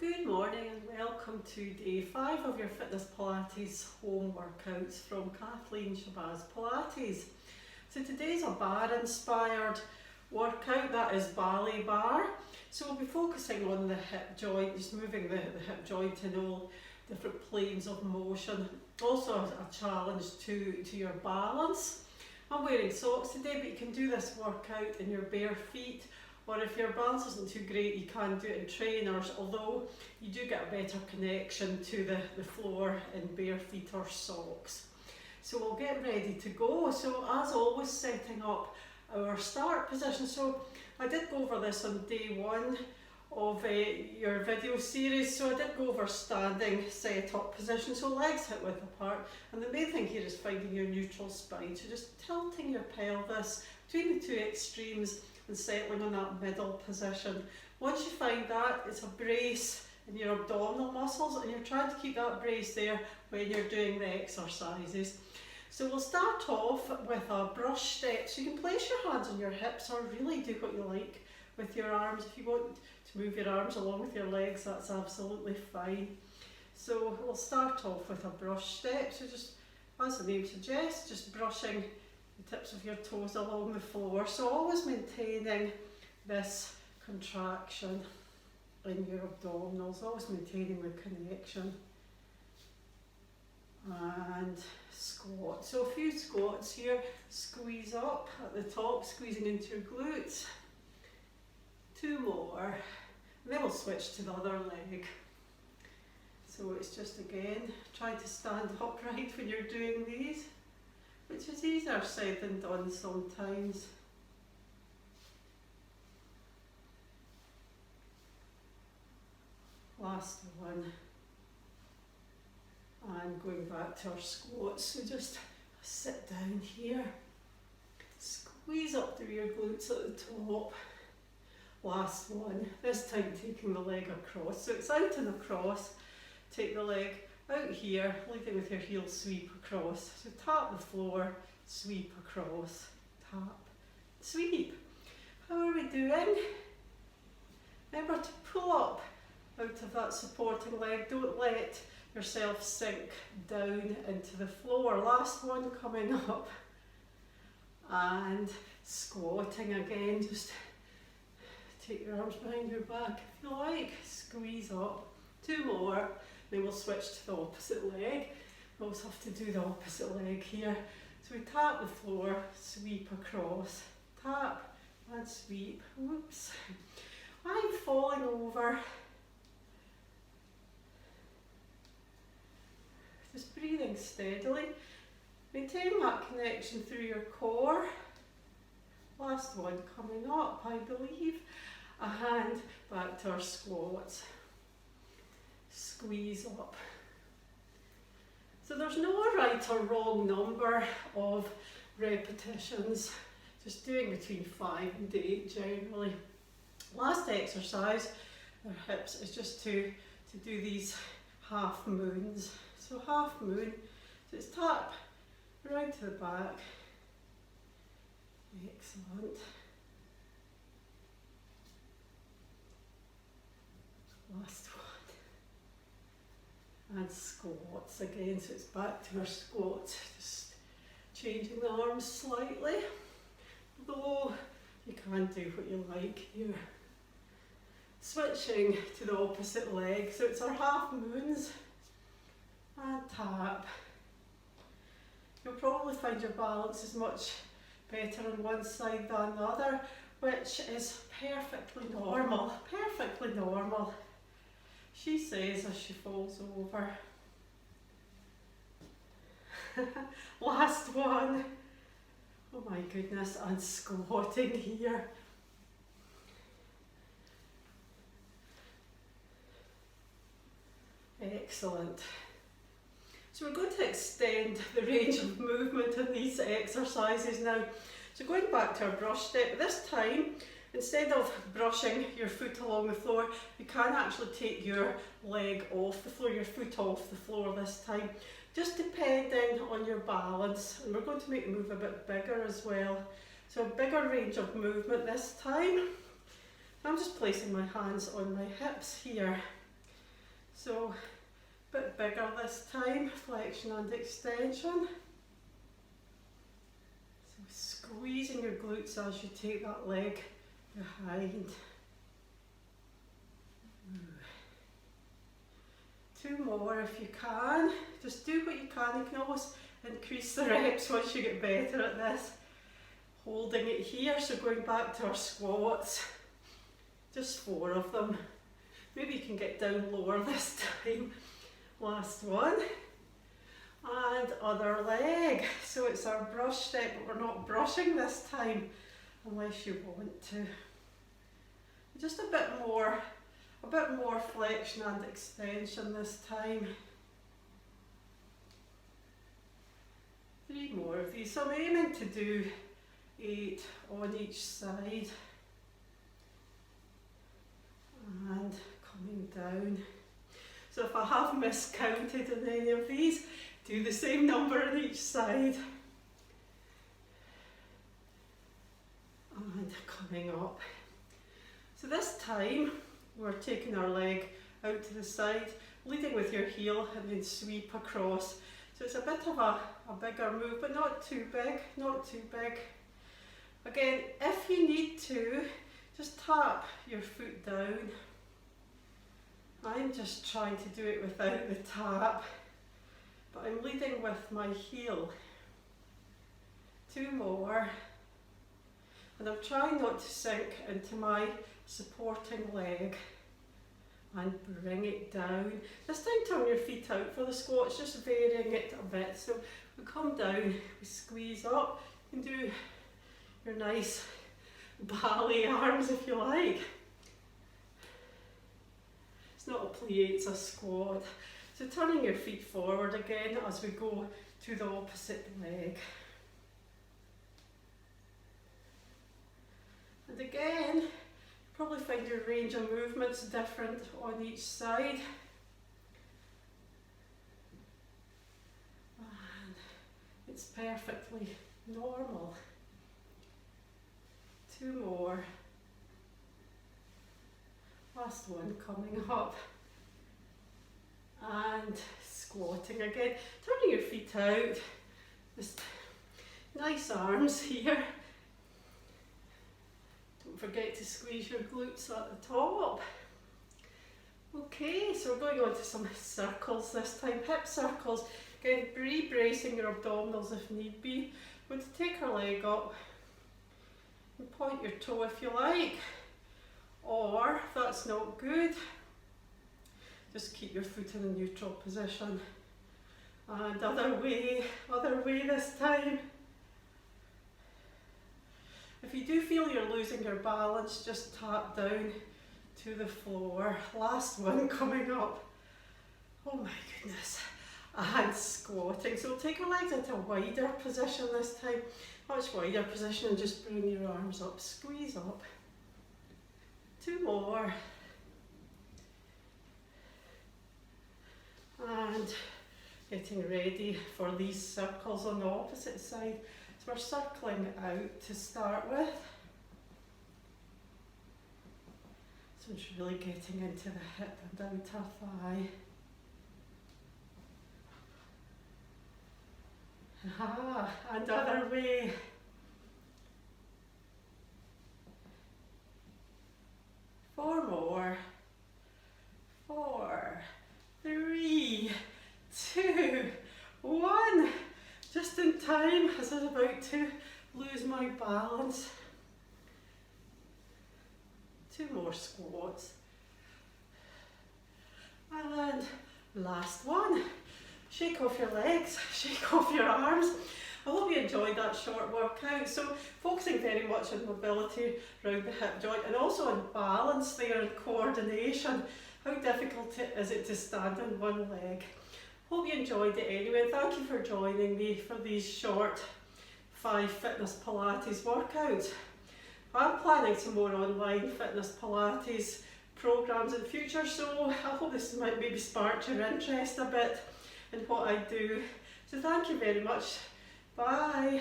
Good morning and welcome to day 5 of your Fitness Pilates home workouts from Kathleen Shabazz Pilates. So today's a barre-inspired workout, that is ballet bar. So we'll be focusing on the hip joint, just moving the hip joint in all different planes of motion. Also a challenge to your balance. I'm wearing socks today, but you can do this workout in your bare feet, or if your balance isn't too great you can do it in trainers, although you do get a better connection to the floor in bare feet or socks. So we'll get ready to go. So as always, setting up our start position. So I did go over this on day 1 of your video series. So I did go over standing set up position, so legs hip width apart, and the main thing here is finding your neutral spine. So just tilting your pelvis between the two extremes and settling on that middle position. Once you find that, it's a brace in your abdominal muscles, and you're trying to keep that brace there when you're doing the exercises. So we'll start off with a brush step. So you can place your hands on your hips or really do what you like with your arms. If you want to move your arms along with your legs, that's absolutely fine. So we'll start off with a brush step. So just, as the name suggests, just brushing the tips of your toes along the floor. So always maintaining this contraction in your abdominals, always maintaining the connection. And squat. So a few squats here. Squeeze up at the top, squeezing into your glutes. 2 more. And then we'll switch to the other leg. So it's just again, try to stand upright when you're doing these, which is easier said than done sometimes. Last one. And going back to our squats, so just sit down here. Squeeze up through your glutes at the top. Last one, this time taking the leg across. So it's out and across. Take the leg out here, leaving with your heel sweep across. So tap the floor, sweep across, tap, sweep. How are we doing? Remember to pull up out of that supporting leg. Don't let yourself sink down into the floor. Last one coming up. And squatting again. Just take your arms behind your back if you like. Squeeze up. 2 more. Then we'll switch to the opposite leg. We also have to do the opposite leg here. So we tap the floor, sweep across, tap and sweep. Whoops. I'm falling over. Just breathing steadily. Maintain that connection through your core. Last one coming up, I believe. And back to our squats. Squeeze up. So there's no right or wrong number of repetitions, just doing between 5 and 8 generally. Last exercise, our hips, is just to do these half moons. So half moon, so it's tap right to the back. Excellent. Last one. And squats again, so it's back to our squats, just changing the arms slightly, although you can do what you like here. Switching to the opposite leg, so it's our half moons, and tap. You'll probably find your balance is much better on one side than the other, which is perfectly normal, perfectly normal, she says as she falls over. Last one. Oh my goodness, and squatting here. Excellent. So we're going to extend the range of movement in these exercises now. So going back to our brush step, this time, instead of brushing your foot along the floor, you can actually take your leg off the floor, your foot off the floor this time, just depending on your balance. And we're going to make the move a bit bigger as well. So a bigger range of movement this time. I'm just placing my hands on my hips here. So a bit bigger this time, flexion and extension. So squeezing your glutes as you take that leg behind. 2 more if you can. Just do what you can. You can always increase the reps once you get better at this. Holding it here, so going back to our squats. Just 4 of them. Maybe you can get down lower this time. Last one. And other leg. So it's our brush step, but we're not brushing this time unless you want to. Just a bit more flexion and extension this time. 3 more of these. So I'm aiming to do 8 on each side. And coming down. So if I have miscounted in any of these, do the same number on each side. And coming up. So this time we're taking our leg out to the side, leading with your heel and then sweep across. So it's a bit of a bigger move, but not too big, not too big. Again, if you need to, just tap your foot down. I'm just trying to do it without the tap, but I'm leading with my heel. 2 more. And I'm trying not to sink into my supporting leg. And bring it down. This time turn your feet out for the squats, just varying it a bit. So we come down, we squeeze up. You can do your nice ballet arms if you like. It's not a plie, it's a squat. So turning your feet forward again as we go to the opposite leg. And again, probably find your range of movements different on each side. And it's perfectly normal. 2 more. Last one coming up. And squatting again. Turning your feet out. Just nice arms here. Don't forget to squeeze your glutes at the top. Okay, so we're going on to some circles this time, hip circles. Again, re-bracing your abdominals if need be. We're going to take our leg up and point your toe if you like. Or, if that's not good, just keep your foot in a neutral position. And other way this time. If you do feel you're losing your balance, just tap down to the floor. Last one coming up. Oh my goodness. And squatting. So take your legs into a wider position this time. Much wider position, and just bring your arms up. Squeeze up. 2 more. And getting ready for these circles on the opposite side. So we're circling out to start with. So it's really getting into the hip and outer thigh. And other way. Four more. 4, 3, 2, 1. Just in time as I was about to lose my balance. 2 more squats. And last one. Shake off your legs, shake off your arms. I hope you enjoyed that short workout. So focusing very much on mobility around the hip joint and also on balance there and coordination. How difficult is it to stand on one leg? Hope you enjoyed it anyway. Thank you for joining me for these short 5 Fitness Pilates workouts. I'm planning some more online Fitness Pilates programs in the future, so I hope this might maybe spark your interest a bit in what I do. So thank you very much. Bye.